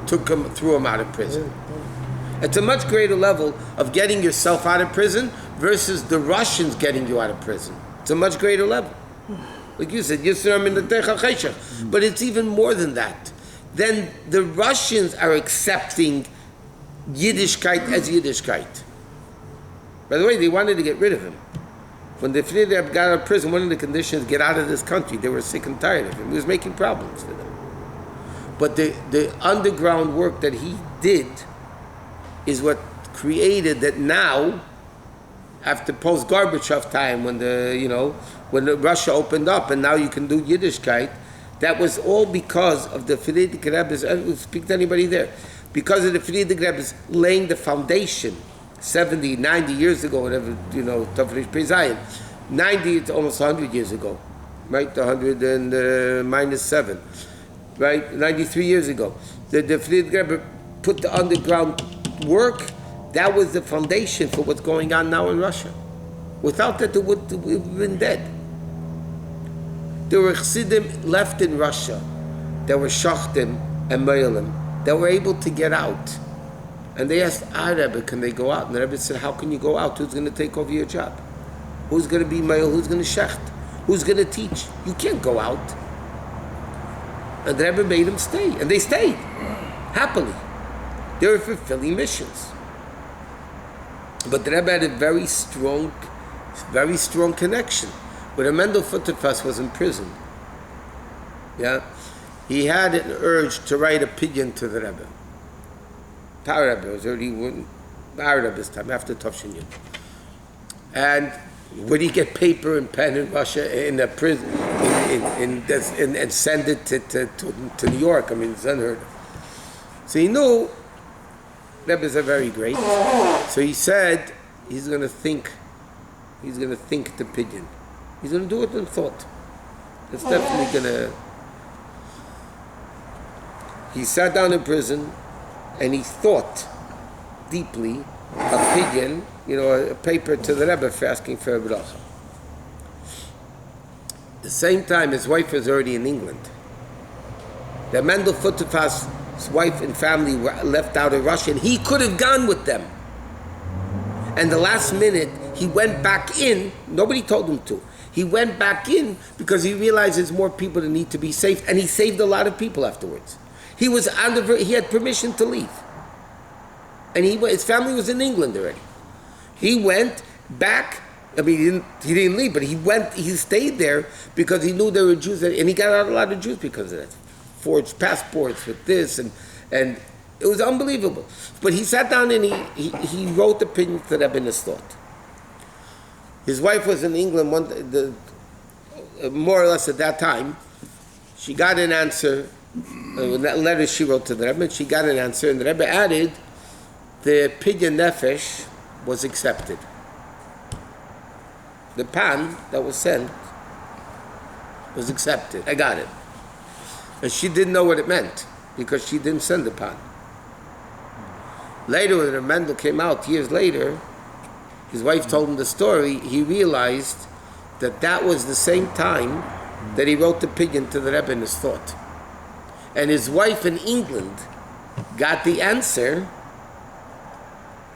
threw him out of prison. It's a much greater level of getting yourself out of prison versus the Russians getting you out of prison. It's a much greater level. Like you said, but it's even more than that. Then the Russians are accepting Yiddishkeit as Yiddishkeit. By the way, they wanted to get rid of him. When the Friedrich got out of prison, one of the conditions, get out of this country. They were sick and tired of him. He was making problems for them. But the underground work that he did is what created that now, after post-Gorbachev time, when Russia opened up and now you can do Yiddishkeit, that was all because of the Friedrich Rebbe's, I don't speak to anybody there, because of the Friedrich Rebbe's laying the foundation 70, 90 years ago, whatever, Tafresh Pezayin, 90, it's almost 100 years ago, right? 100 and minus 7, right? 93 years ago. The Friedrich Rebbe put the underground work. That was the foundation for what's going on now in Russia. Without that, we've been dead. There were Chassidim left in Russia. There were Shachtim and Me'elim that were able to get out. And they asked, Rebbe, can they go out? And the Rebbe said, how can you go out? Who's going to take over your job? Who's going to be Me'el? Who's going to Shecht? Who's going to teach? You can't go out. And the Rebbe made them stay. And they stayed, happily. They were fulfilling missions. But the Rebbe had a very strong connection. When Mendel Futterfass was in prison, he had an urge to write a pidyon to the Rebbe. Power Rebbe was already Power Rebbe's time, after Tafshin Yud. And would he get paper and pen in Russia, in a prison, and send it to New York? I mean, it's unheard of. So he knew Rebbes are very great. So he said, he's going to think the pidyon. He's going to do it in thought. It's definitely going to... He sat down in prison and he thought deeply a pidyon, a paper to the Rebbe for asking for a bracha. At the same time, his wife was already in England. The Mendel Futterfass's wife and family were left out of Russia, and he could have gone with them. And the last minute, he went back in. Nobody told him to. He went back in because he realized there's more people that need to be saved, and he saved a lot of people afterwards. He had permission to leave, and his family was in England already. He went back. I mean, he didn't leave, but he stayed there because he knew there were Jews, and he got out a lot of Jews because of that. Forged passports with this, and it was unbelievable. But he sat down and he wrote the opinion to Rebbe in his thought. His wife was in England more or less at that time. She got an answer, that letter she wrote to the Rebbe, and she got an answer, and the Rebbe added, the pidyon nefesh was accepted. The pan that was sent was accepted. I got it. And she didn't know what it meant because she didn't send the pan. Later, when the Mendel came out, years later, his wife told him the story, he realized that was the same time that he wrote the pidyon to the Rebbe in his thought. And his wife in England got the answer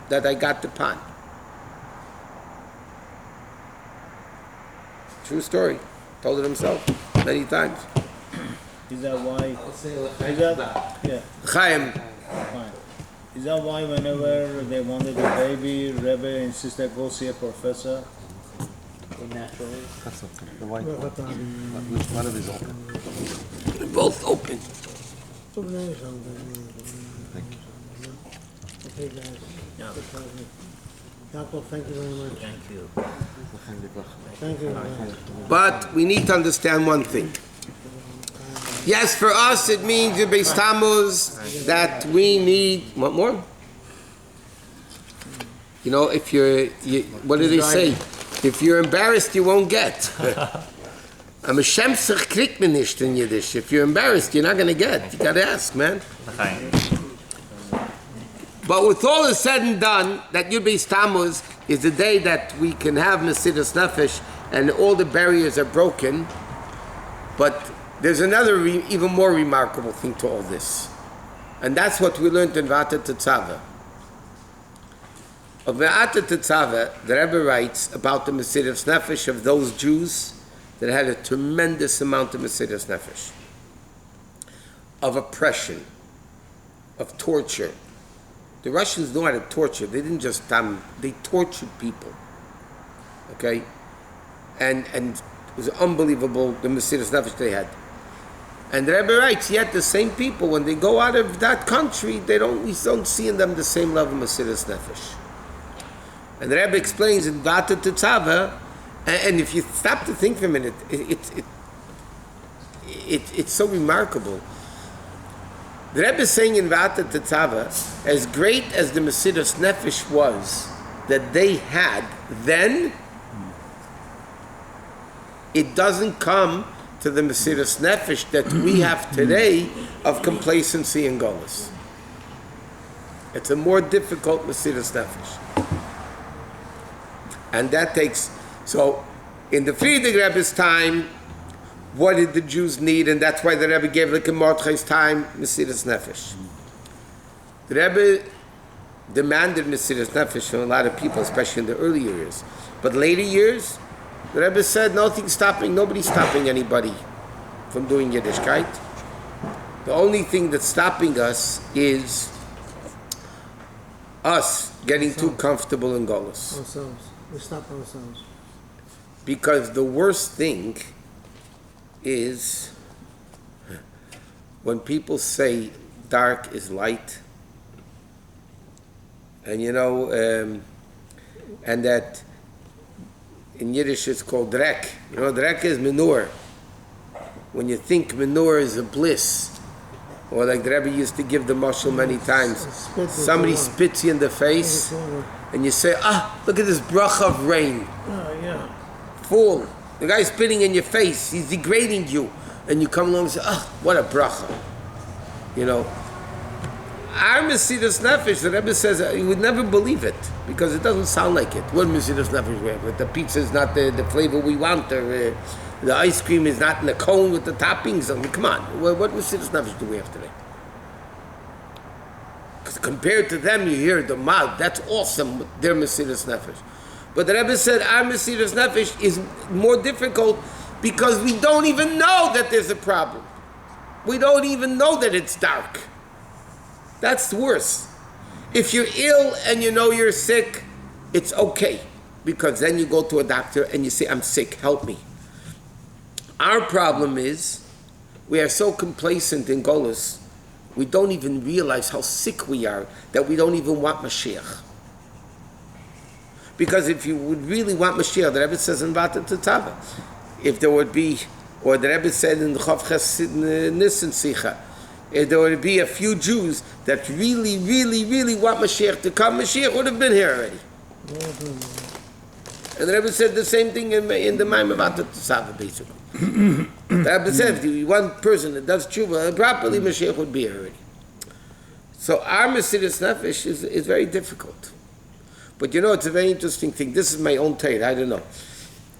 that I got the pan. True story. Told it himself many times. Is that why? Yeah. Chaim. Fine. Is that why whenever they wanted a baby, Rebbe insisted go see a professor? Naturally. That's okay. The white one. Which one of these open? They're both open. Thank you. Okay, guys. Yaakov, thank you very much. Thank you. Thank you. But we need to understand one thing. Yes, for us it means the Beis Tammuz that we need... What more? If what do they say? If you're embarrassed, you won't get. I'm a shemsich kriegt man nicht in Yiddish. If you're embarrassed, you're not going to get. You got to ask, man. But with all is said and done, that Yud Beis Tammuz is the day that we can have Mesidas Nefesh and all the barriers are broken. But there's another even more remarkable thing to all this. And that's what we learned in Vata Tetzaveh. Of Vata Tetzaveh, the Rebbe writes about the Mesidas Nefesh of those Jews that had a tremendous amount of Mesidas Nefesh, of oppression, of torture. The Russians knew how to torture. They didn't just they tortured people. Okay? And it was unbelievable, the Mesidas Nefesh they had. And the Rebbe writes, yet the same people, when they go out of that country, we don't see in them the same level of Mesidas Nefesh. And the Rebbe explains in Vata Tetzaveh, and if you stop to think for a minute, it's so remarkable. The Rebbe is saying in Vata Tetzaveh, as great as the Mesidas Nefesh was that they had then, it doesn't come to the Mesidas Nefesh that we have today of complacency and gullus. It's a more difficult Mesidas Nefesh. And that takes... So, in the Friedrich Rebbe's time, what did the Jews need? And that's why the Rebbe gave like in Mordechai's time, Mesidas Nefesh. The Rebbe demanded Mesidas Nefesh from a lot of people, especially in the early years. But later years, the Rebbe said, nobody's stopping anybody from doing Yiddishkeit. The only thing that's stopping us is us getting too comfortable in Golus. Ourselves. We stop ourselves. Because the worst thing is when people say dark is light, and and that in Yiddish it's called drek. Drek is manure. When you think manure is a bliss, or like the Rebbe used to give the mashal many times, somebody spits you in the face, and you say, look at this bracha of rain. Oh, yeah. Fool. The guy's spitting in your face. He's degrading you. And you come along and say, what a bracha. You know. Our Mesiras Nefesh, the Rebbe says, you would never believe it because it doesn't sound like it. What Mesiras Nefesh we have? The pizza is not the flavor we want, or the ice cream is not in the cone with the toppings. I mean, come on. What Mesiras Nefesh do we have today? Because compared to them, you hear the mouth. That's awesome, their Mesiras Nefesh. But the Rebbe said our Mesiras Nefesh is more difficult because we don't even know that there's a problem. We don't even know that it's dark. That's worse. If you're ill and you know you're sick, it's okay. Because then you go to a doctor and you say, I'm sick, help me. Our problem is, we are so complacent in Golus, we don't even realize how sick we are, that we don't even want Mashiach. Because if you would really want Mashiach, the Rebbe says in Vata Tetzava, if there would be, or the Rebbe said in the Chav Ches Nissen Sicha, if there would be a few Jews that really, really, really want Mashiach to come, Mashiach would have been here already. And the Rebbe said the same thing in the Maim of Vata Tetzava, basically. The Rebbe said, if you one person that does tshuva properly, Mashiach would be here already. So our Mesiras Nefesh is very difficult. But you know, it's a very interesting thing. This is my own take, I don't know.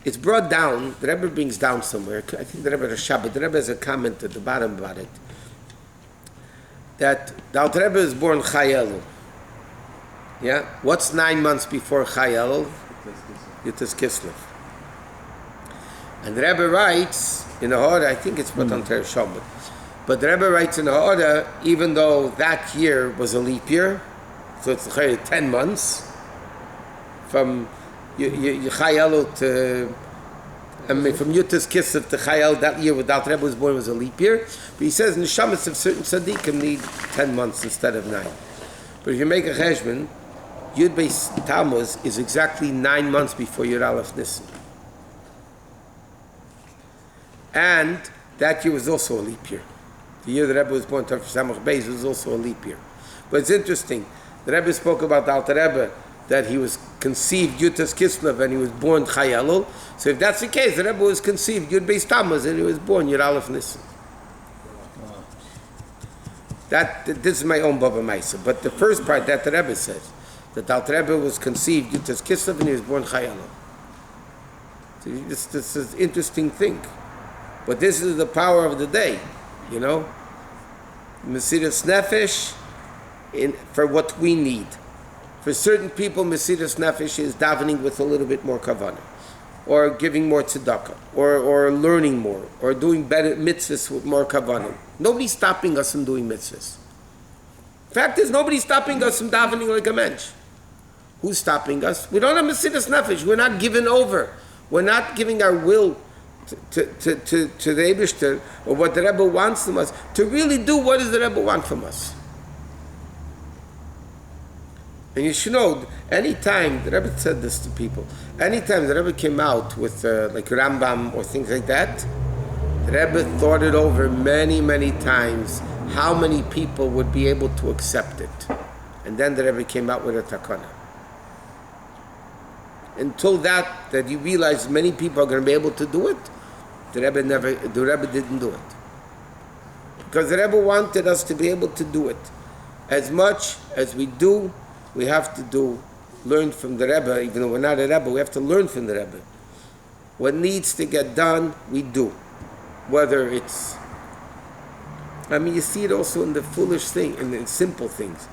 It's brought down, the Rebbe brings down somewhere, I think the Rebbe Shabbat, the Rebbe has a comment at the bottom about it, that the Alter Rebbe is born Chai Elul. Yeah? What's 9 months before Chai Elul? Yutas Kislev. And the Rebbe writes in the Hora, I think it's put on Teresh Shabbat, but the Rebbe writes in the Hora, even though that year was a leap year, so it's 10 months, from Chai Elul to, from Yutas Kislev to Chai Elul, that year without Rebbe was born was a leap year. But he says neshamas of certain tzaddikim need 10 months instead of 9. But if you make a cheshbon, Yud Beis Tammuz is exactly 9 months before Yud Aleph Nisan. And that year was also a leap year. The year the Rebbe was born, Tav Samach Beis, was also a leap year. But it's interesting. The Rebbe spoke about the Alter Rebbe, that he was conceived Yutas Kislev and he was born Chai Elul. So if that's the case, the Rebbe was conceived Yud Beis Tammuz and he was born Yud Aleph Nisan. This is my own Baba Maisa. But the first part that the Rebbe says, that the Alter Rebbe was conceived Yutas Kislev and he was born Chai Elul. So this is an interesting thing. But this is the power of the day, you know? Mesiras Nefesh for what we need. For certain people, Mesiras Nefesh is davening with a little bit more kavanah, or giving more tzedakah, or learning more, or doing better mitzvahs with more kavanah. Nobody's stopping us from doing mitzvahs. Fact is, nobody's stopping us from davening like a mensch. Who's stopping us? We don't have Mesiras Nefesh. We're not given over. We're not giving our will to the Eibishter, or what the Rebbe wants from us, to really do what does the Rebbe want from us. And you should know, anytime, the Rebbe said this to people, anytime the Rebbe came out with like Rambam or things like that, the Rebbe thought it over many, many times, how many people would be able to accept it. And then the Rebbe came out with a takana. Until that you realize many people are going to be able to do it, the Rebbe didn't do it. Because the Rebbe wanted us to be able to do it. As much as we do, we have to learn from the Rebbe. Even though we're not a Rebbe, we have to learn from the Rebbe. What needs to get done, we do. Whether it's, you see it also in the foolish thing, in the simple things.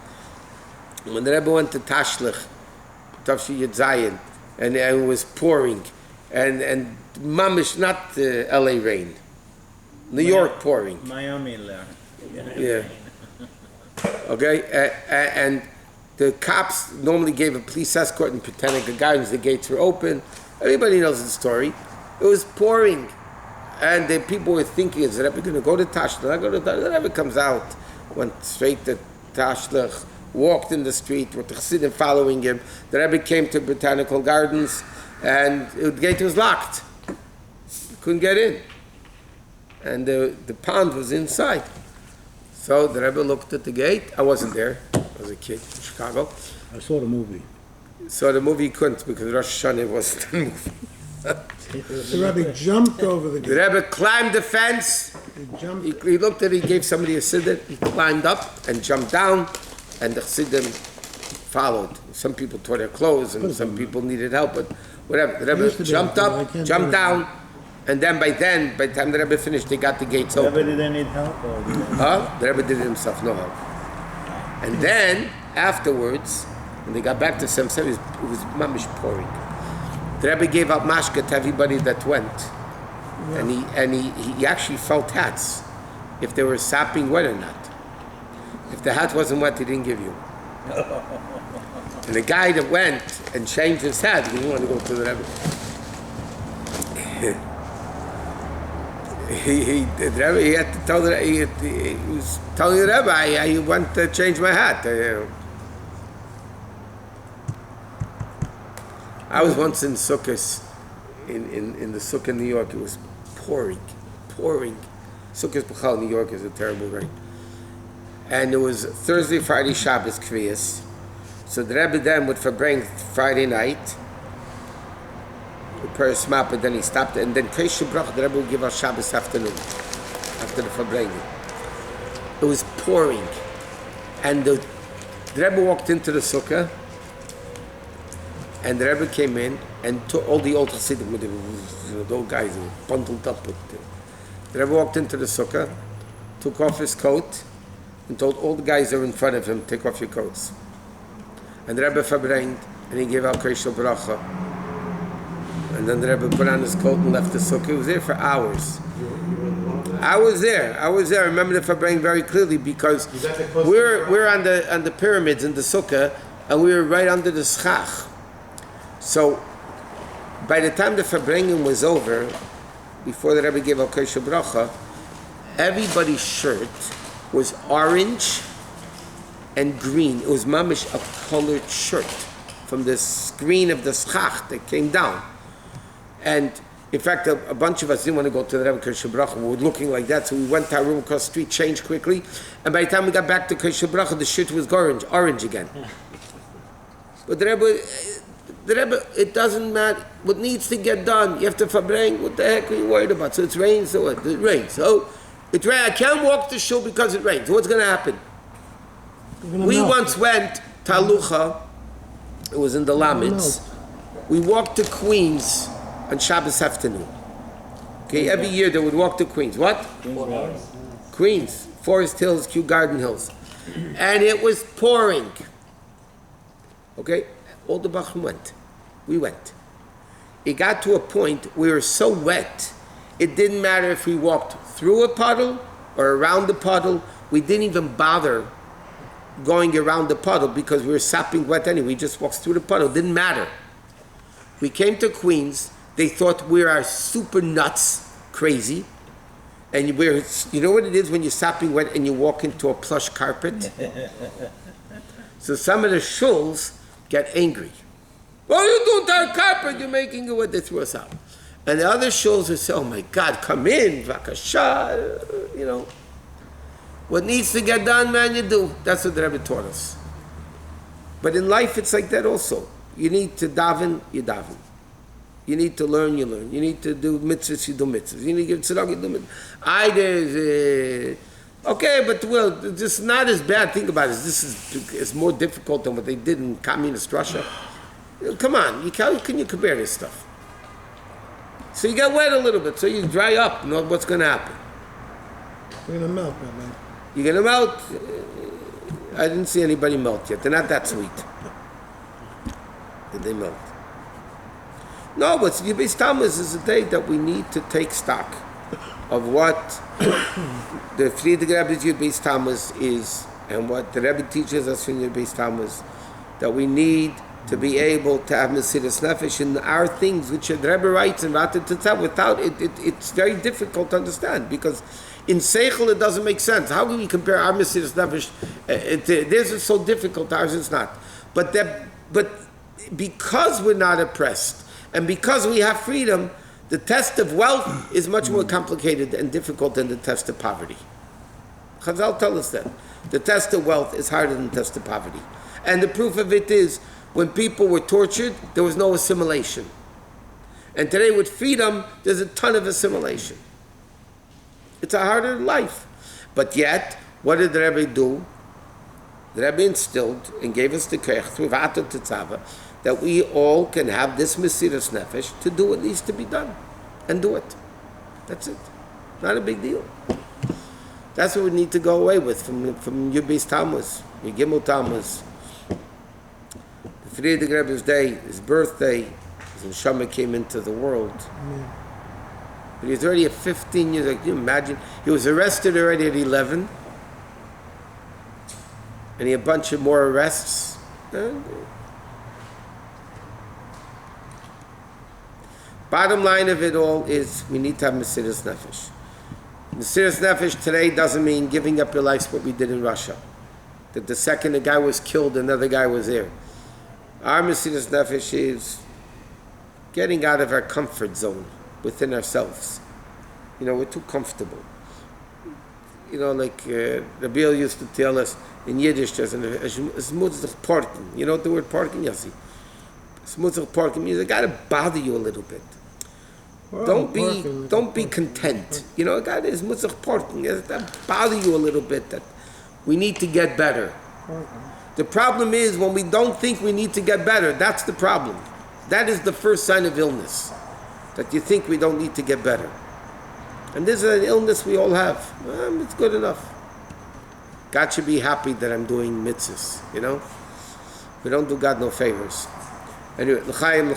When the Rebbe went to Tashlich, Tavshi Yud Zayin, and it was pouring, and mamish, not L.A. rain, New York pouring. Miami there. Yeah. Okay, and the cops normally gave a police escort in Botanical Gardens. The gates were open. Everybody knows the story. It was pouring, and the people were thinking, "Is the Rebbe going to go to Tashlich?" I go to Tashlich. The Rebbe comes out, went straight to Tashlich, walked in the street with the Chassidim following him. The Rebbe came to Botanical Gardens, and the gate was locked. Couldn't get in, and the pond was inside. So the Rebbe looked at the gate. I wasn't there. I was a kid in Chicago. I saw the movie. So the movie couldn't because Rosh Hashanah wasn't a movie. The Rebbe jumped over the The gate. Rebbe climbed the fence. He jumped. He looked at it, he gave somebody a siddur, he climbed up and jumped down, and the siddur followed. Some people tore their clothes, and some people needed help, but whatever. The used to Rebbe be jumped like that, I up, can't jumped do it. down, and then by the time the Rebbe finished, they got the gates Rebbe open. didn't need help or did he? Huh? The Rebbe did it himself, no help. And then, afterwards, when they got back to Sem Sem, it was mamish pouring. The Rebbe gave out mashka to everybody that went. And he actually felt hats, if they were sapping wet or not. If the hat wasn't wet, he didn't give you. And the guy that went and changed his hat, he didn't want to go to the Rebbe. The Rebbe, he had to tell the he was telling the Rebbe, I want to change my hat. I was once in Sukkot, in the Sukkah in New York. It was pouring. Sukkot B'chal, New York is a terrible rain. And it was Thursday, Friday, Shabbos, Kriyas. So the Rebbe then would Farbrengen Friday night, the prayer smap, and then he stopped, and then Kreis Shabrach, the Rebbe would give us Shabbos afternoon, after the Farbrengen. It was pouring. And the Rebbe walked into the Sukkah, and the Rebbe came in, and all the old Hasidim, with the old guys, were bundled up with the Rebbe walked into the Sukkah, took off his coat, and told all the guys that were in front of him, take off your coats. And the Rebbe Farbrengen, and he gave out Kreis Bracha. And then the Rebbe put on his coat and left the Sukkah. He was there for hours. I was there. I remember the Farbrengen very clearly because we're on the pyramids in the Sukkah, and we were right under the schach. So by the time the Farbrengen was over, before the Rebbe gave out Kreis Bracha, everybody's shirt was orange and green. It was mamish a colored shirt from the screen of the schach that came down. And in fact, a bunch of us didn't want to go to the Rebbe Kreis Bracha. We were looking like that, so we went to our room across the street, changed quickly, and by the time we got back to Kreis Bracha, the shirt was orange again. But the Rebbe, it doesn't matter. What needs to get done, you have to Farbrengen. What the heck are you worried about? So it's rain, so what? It rains. So it rains. I can't walk to shul because it rains. What's going to happen? We once went to Alucha. It was in the Lamitz. We walked to Queens on Shabbos afternoon. Okay, every year they would walk to Queens. What? Queens, Forest Hills, Kew Garden Hills. And it was pouring. Okay, all the Bachim went. We went. It got to a point we were so wet, it didn't matter if we walked through a puddle or around the puddle. We didn't even bother going around the puddle because we were sopping wet anyway. We just walked through the puddle. It didn't matter. We came to Queens. They thought we are super nuts, crazy. And you know what it is when you're sopping wet and you walk into a plush carpet? So some of the shuls get angry. What are you doing to our carpet? You're making it wet. They threw us out. And the other shuls will say, oh my God, come in, vakasha, you know. What needs to get done, man, you do. That's what the Rebbe taught us. But in life, it's like that also. You need to daven, you daven. You need to learn, you learn. You need to do mitzvahs, you do mitzvahs. You need to give tzedakah, you do mitzvahs. Okay, but well, this is not as bad. Think about it. This is more difficult than what they did in communist Russia. Come on, how can you compare this stuff? So you get wet a little bit, so you dry up. You know what's going to happen? We're going to melt, man. You're going to melt? I didn't see anybody melt yet. They're not that sweet. Did they melt? No, but Beis Tammuz is a day that we need to take stock of what the Friedrich Rebbe's Beis Tammuz is and what the Rebbe teaches us in Beis Tammuz, that we need to be able to have Mesiras Nefesh in our things, which the Rebbe writes in Ratat Tetzav. Without it, it's very difficult to understand because in Seichel it doesn't make sense. How can we compare our Mesiras Nefesh? Theirs is so difficult, ours is not. But because we're not oppressed and because we have freedom, the test of wealth is much more complicated and difficult than the test of poverty. Chazal tell us that. The test of wealth is harder than the test of poverty. And the proof of it is, when people were tortured, there was no assimilation. And today with freedom, there's a ton of assimilation. It's a harder life. But yet, what did the Rebbe do? The Rebbe instilled and gave us the kech through Vata Tetzava that we all can have this Mesiras Nefesh to do what needs to be done. And do it. That's it. Not a big deal. That's what we need to go away with from your Beis Tammuz, your Gimel Tammuz. The Friedrich Rebbe's day, his birthday, his neshama came into the world. But he was already at 15 years old. Can you imagine? He was arrested already at 11. And he had a bunch of more arrests. Bottom line of it all is we need to have Mesiras Nefesh. Mesiras Nefesh today doesn't mean giving up your life, what we did in Russia. That the second a guy was killed, another guy was there. Our Mesiras Nefesh is getting out of our comfort zone within ourselves. You know, we're too comfortable. You know, like Rabbi used to tell us in Yiddish, there's a parking. You know what the word parking, Yossi? Smutzach parking means it got to bother you a little bit. Well, Don't be content. You know, God is mutzach parking. That bother you a little bit. That we need to get better. The problem is when we don't think we need to get better. That's the problem. That is the first sign of illness. That you think we don't need to get better. And this is an illness we all have. It's good enough. God should be happy that I'm doing mitzvahs. You know, we don't do God no favors. Anyway, l'chaim.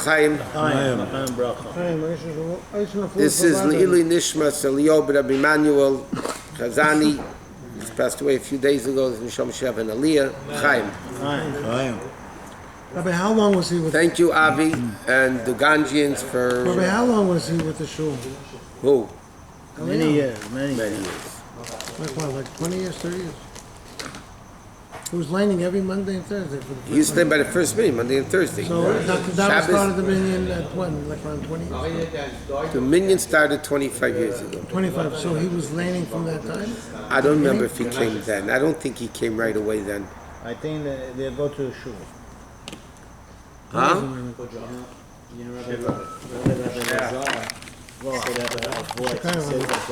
This is Le'ili Nishmas Eliyahu Rabbi Emmanuel Chazani. He's passed away a few days ago. This is Nisham Shev and Aliyah. L'chaim. Rabbi, how long was he with? Thank you, Avi, and the Ganjians for. Rabbi, how long was he with the shul? Who? Many years. Many years. Like what? Like 20 years, 30 years? He was lining every Monday and Thursday. For the He used to stay by the first minyan, Monday and Thursday. So that was Shabbos- started the minyan at when? Like around 20 years? The minyan started 25 years ago. 25. So he was laning from that time? I don't remember if he came then. I don't think he came right away then. I think they go to shul. Huh? You know, Rabbi Lazar said that a voice. He said that